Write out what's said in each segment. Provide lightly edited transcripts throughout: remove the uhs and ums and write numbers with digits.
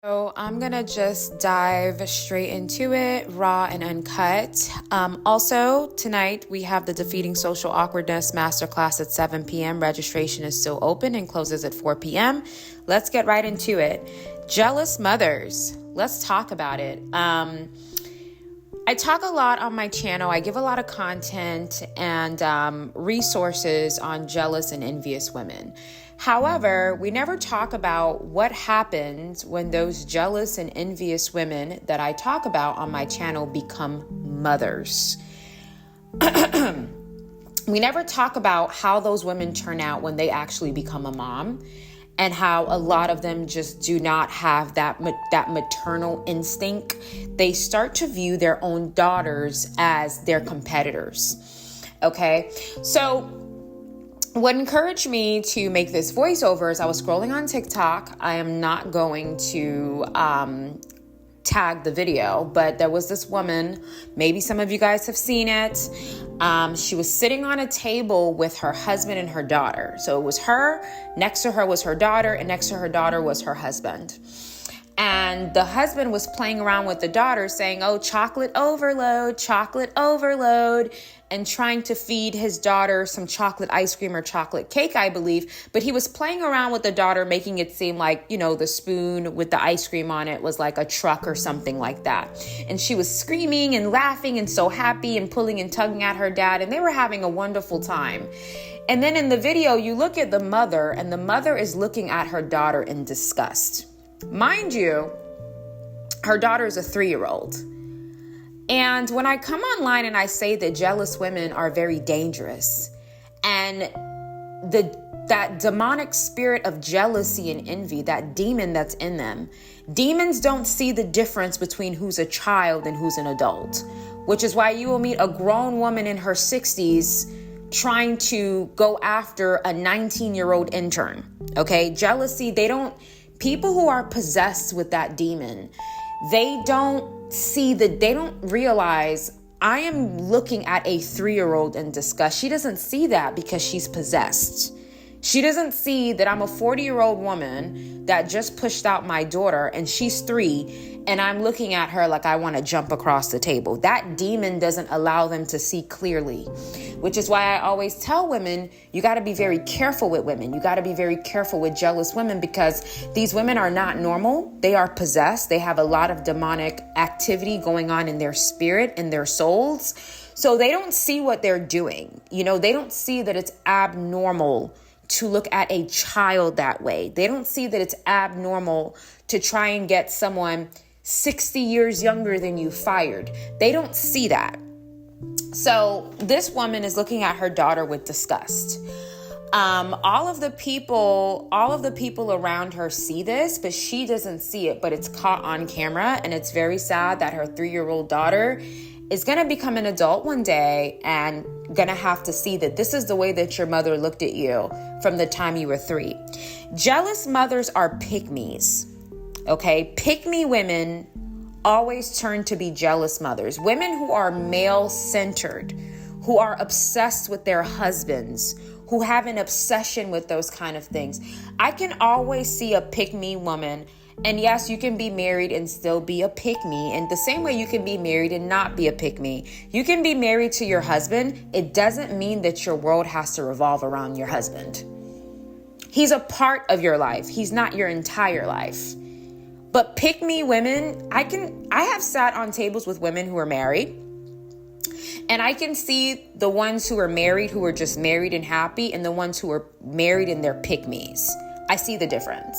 So I'm going to just dive straight into it, raw and uncut. Also, tonight we have the Defeating Social Awkwardness Masterclass at 7 p.m. Registration is still open and closes at 4 p.m. Let's get right into it. Jealous mothers. Let's talk about it. I talk a lot on my channel. I give a lot of content and resources on jealous and envious women. However, we never talk about what happens when those jealous and envious women that I talk about on my channel become mothers. We never talk about how those women turn out when they actually become a mom, and how a lot of them just do not have that maternal instinct. They start to view their own daughters as their competitors. Okay, so what encouraged me to make this voiceover is I was scrolling on TikTok. I am not going to tag the video, but there was this woman, maybe some of you guys have seen it. She was sitting on a table with her husband and her daughter. So it was her, next to her was her daughter, and next to her daughter was her husband. And the husband was playing around with the daughter saying, "Oh, chocolate overload, and trying to feed his daughter some chocolate ice cream or chocolate cake, I believe. But he was playing around with the daughter, making it seem like, the spoon with the ice cream on it was like a truck or something like that. And she was screaming and laughing and so happy and pulling and tugging at her dad. And they were having a wonderful time. And then in the video, you look at the mother, and the mother is looking at her daughter in disgust. Mind you, her daughter is a 3-year-old. And when I come online and I say that jealous women are very dangerous, and that demonic spirit of jealousy and envy, that demon that's in them, demons don't see the difference between who's a child and who's an adult, which is why you will meet a grown woman in her 60s trying to go after a 19-year-old intern. Okay, jealousy, people who are possessed with that demon, they don't realize I am looking at a 3-year-old in disgust. She doesn't see that because she's possessed. She doesn't see that I'm a 40-year-old woman that just pushed out my daughter and she's 3, and I'm looking at her like I want to jump across the table. That demon doesn't allow them to see clearly, which is why I always tell women, you got to be very careful with women. You got to be very careful with jealous women, because these women are not normal. They are possessed. They have a lot of demonic activity going on in their spirit, in their souls. So they don't see what they're doing. They don't see that it's abnormal to look at a child that way. They don't see that it's abnormal to try and get someone 60 years younger than you fired. They don't see that. So this woman is looking at her daughter with disgust. All of the people around her see this, but she doesn't see it, but it's caught on camera. And it's very sad that her 3-year-old daughter is going to become an adult one day and going to have to see that this is the way that your mother looked at you from the time you were 3. Jealous mothers are pick-me's. Okay, pick-me women always turn to be jealous mothers. Women who are male-centered, who are obsessed with their husbands, who have an obsession with those kind of things. I can always see a pick-me woman. And yes, you can be married and still be a pick-me. And the same way you can be married and not be a pick-me. You can be married to your husband. It doesn't mean that your world has to revolve around your husband. He's a part of your life. He's not your entire life. But pick-me women, I have sat on tables with women who are married. And I can see the ones who are married, who are just married and happy, and the ones who are married and they're pick-me's. I see the difference.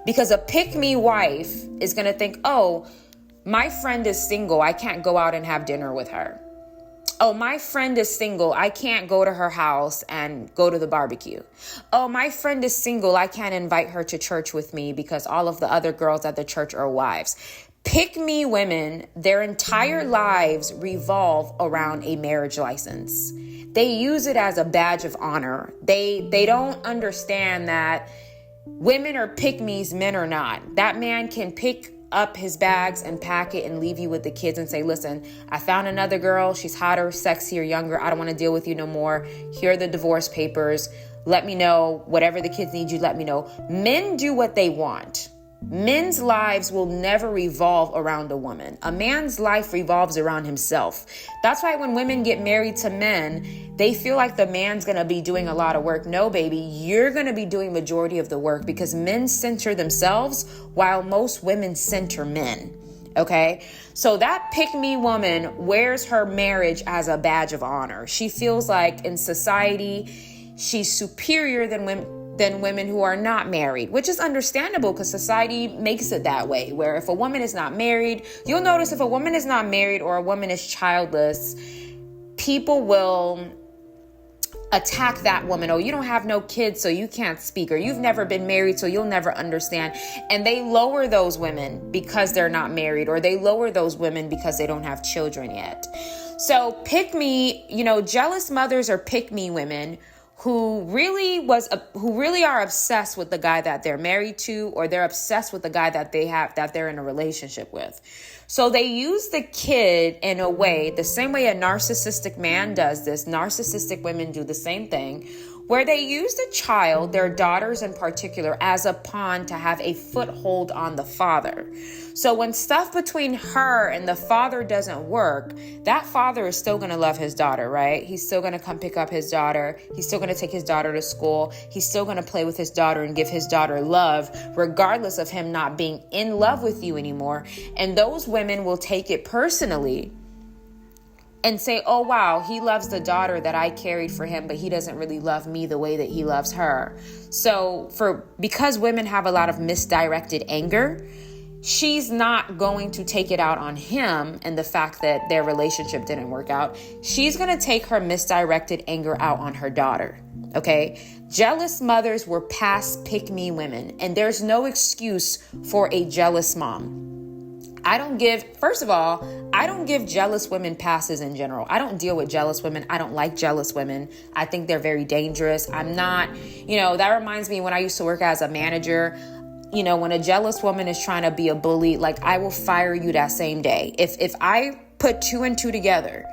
Because a pick-me wife is going to think, oh, my friend is single. I can't go out and have dinner with her. Oh, my friend is single. I can't go to her house and go to the barbecue. Oh, my friend is single. I can't invite her to church with me because all of the other girls at the church are wives. Pick-me women, their entire lives revolve around a marriage license. They use it as a badge of honor. They don't understand that women are pick-me's, men are not. That man can pick up his bags and pack it and leave you with the kids and say, listen, I found another girl. She's hotter, sexier, younger. I don't want to deal with you no more. Here are the divorce papers. Let me know. Whatever the kids need you, let me know. Men do what they want. Men's lives will never revolve around a woman. A man's life revolves around himself. That's why when women get married to men, they feel like the man's going to be doing a lot of work. No, baby, you're going to be doing majority of the work, because men center themselves while most women center men. Okay, so that pick-me woman wears her marriage as a badge of honor. She feels like in society, she's superior than women who are not married, which is understandable because society makes it that way, where if a woman is not married, you'll notice if a woman is not married or a woman is childless, people will attack that woman. Oh, you don't have no kids, so you can't speak, or you've never been married, so you'll never understand. And they lower those women because they're not married, or they lower those women because they don't have children yet. So pick me, jealous mothers or pick me women who really are obsessed with the guy that they're married to, or they're obsessed with the guy that they're in a relationship with. So they use the kid in a way, the same way a narcissistic man does this. Narcissistic women do the same thing, where they use the child, their daughters in particular, as a pawn to have a foothold on the father. So when stuff between her and the father doesn't work, that father is still going to love his daughter, right? He's still going to come pick up his daughter. He's still going to take his daughter to school. He's still going to play with his daughter and give his daughter love, regardless of him not being in love with you anymore. And those women will take it personally and say, oh, wow, he loves the daughter that I carried for him, but he doesn't really love me the way that he loves her. So because women have a lot of misdirected anger, she's not going to take it out on him and the fact that their relationship didn't work out. She's going to take her misdirected anger out on her daughter. Okay. Jealous mothers were past pick-me women, and there's no excuse for a jealous mom. I don't give jealous women passes in general. I don't deal with jealous women. I don't like jealous women. I think they're very dangerous. I'm not, that reminds me when I used to work as a manager, when a jealous woman is trying to be a bully, like I will fire you that same day. If I put 2 and 2 together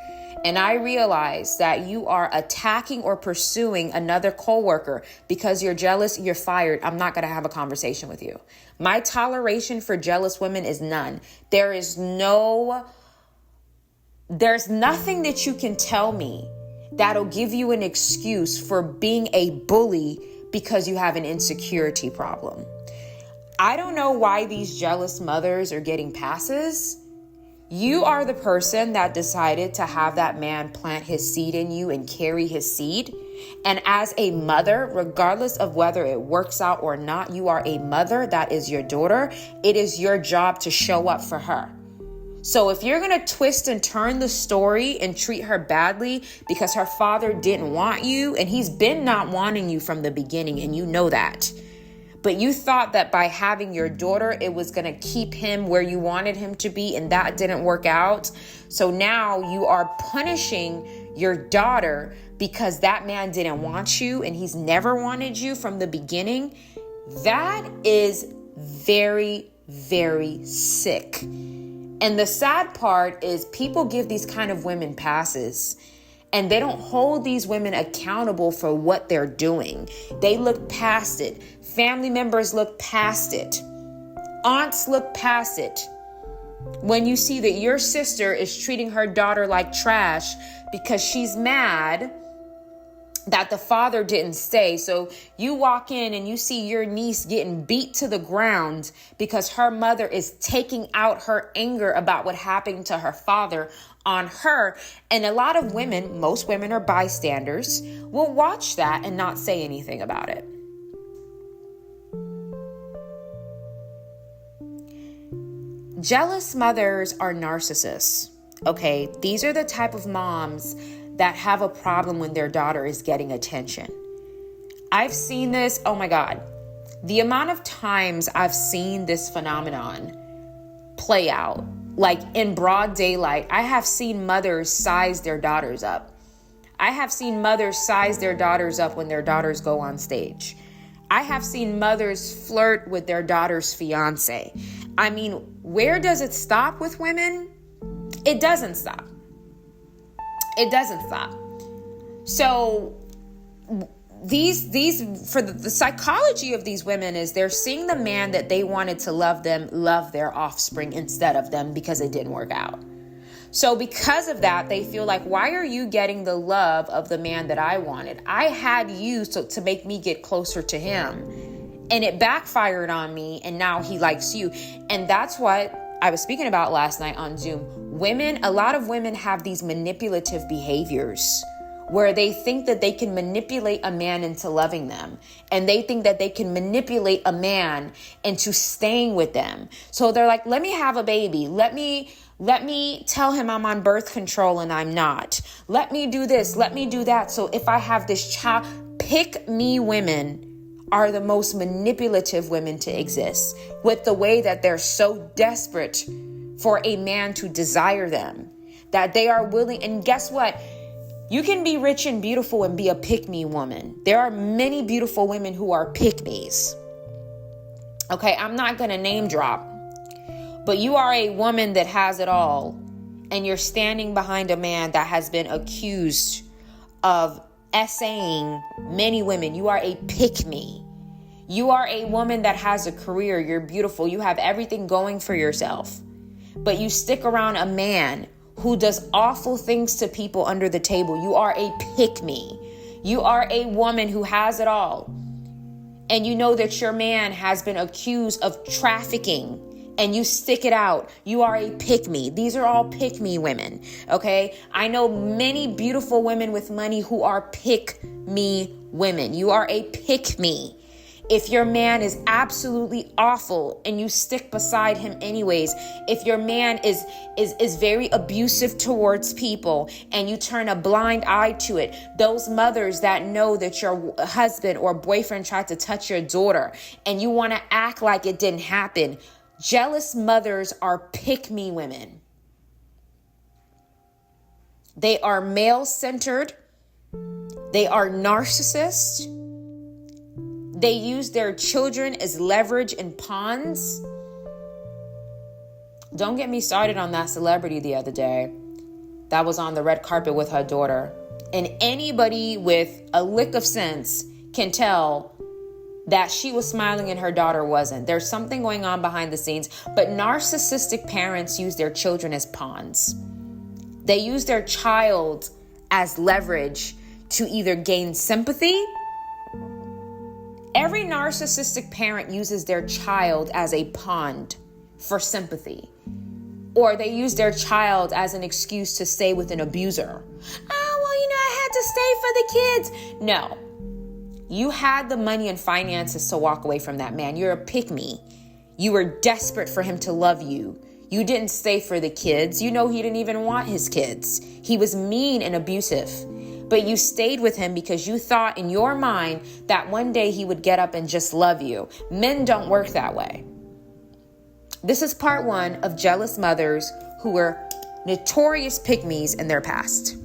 and I realize that you are attacking or pursuing another coworker because you're jealous, you're fired. I'm not going to have a conversation with you. My toleration for jealous women is none. There's nothing that you can tell me that'll give you an excuse for being a bully because you have an insecurity problem. I don't know why these jealous mothers are getting passes. You are the person that decided to have that man plant his seed in you and carry his seed. And as a mother, regardless of whether it works out or not, you are a mother. That is your daughter. It is your job to show up for her. So if you're going to twist and turn the story and treat her badly because her father didn't want you, and he's been not wanting you from the beginning, and you know that. But you thought that by having your daughter, it was going to keep him where you wanted him to be, and that didn't work out. So now you are punishing your daughter because that man didn't want you and he's never wanted you from the beginning. That is very, very sick. And the sad part is people give these kind of women passes, and they don't hold these women accountable for what they're doing. They look past it. Family members look past it. Aunts look past it. When you see that your sister is treating her daughter like trash because she's mad that the father didn't stay. So you walk in and you see your niece getting beat to the ground because her mother is taking out her anger about what happened to her father on her. And a lot of women, most women are bystanders, will watch that and not say anything about it. Jealous mothers are narcissists. Okay, these are the type of moms that have a problem when their daughter is getting attention. I've seen this, oh my God. The amount of times I've seen this phenomenon play out, like in broad daylight. I have seen mothers size their daughters up. I have seen mothers size their daughters up when their daughters go on stage. I have seen mothers flirt with their daughter's fiance. I mean, where does it stop with women? It doesn't stop. It doesn't stop. So for the psychology of these women is they're seeing the man that they wanted to love them, love their offspring instead of them because it didn't work out. So because of that, they feel like, why are you getting the love of the man that I wanted? I had you to make me get closer to him, and it backfired on me, and now he likes you. And that's what I was speaking about last night on Zoom. A lot of women have these manipulative behaviors where they think that they can manipulate a man into loving them. And they think that they can manipulate a man into staying with them. So they're like, let me have a baby. Let me tell him I'm on birth control and I'm not. Let me do this. Let me do that. So if I have this child, pick me women are the most manipulative women to exist, with the way that they're so desperate for a man to desire them, that they are willing. And guess what? You can be rich and beautiful and be a pick-me woman. There are many beautiful women who are pick-me's. Okay, I'm not going to name drop, but you are a woman that has it all, and you're standing behind a man that has been accused of essaying many women. You are a pick-me. You are a woman that has a career. You're beautiful. You have everything going for yourself, but you stick around a man who does awful things to people under the table. You are a pick-me. You are a woman who has it all. And you know that your man has been accused of trafficking, and you stick it out. You are a pick-me. These are all pick-me women, okay? I know many beautiful women with money who are pick-me women. You are a pick-me. If your man is absolutely awful and you stick beside him anyways, if your man is very abusive towards people and you turn a blind eye to it, those mothers that know that your husband or boyfriend tried to touch your daughter and you want to act like it didn't happen, jealous mothers are pick-me women. They are male-centered. They are narcissists. They use their children as leverage and pawns. Don't get me started on that celebrity the other day that was on the red carpet with her daughter. And anybody with a lick of sense can tell that she was smiling and her daughter wasn't. There's something going on behind the scenes. But narcissistic parents use their children as pawns. They use their child as leverage to either gain sympathy. Every narcissistic parent uses their child as a pawn for sympathy, or they use their child as an excuse to stay with an abuser. I had to stay for the kids. No, you had the money and finances to walk away from that man. You're a pick-me. You were desperate for him to love you. You didn't stay for the kids. You know he didn't even want his kids. He was mean and abusive. But you stayed with him because you thought in your mind that one day he would get up and just love you. Men don't work that way. This is part one of jealous mothers who were notorious pick-me's in their past.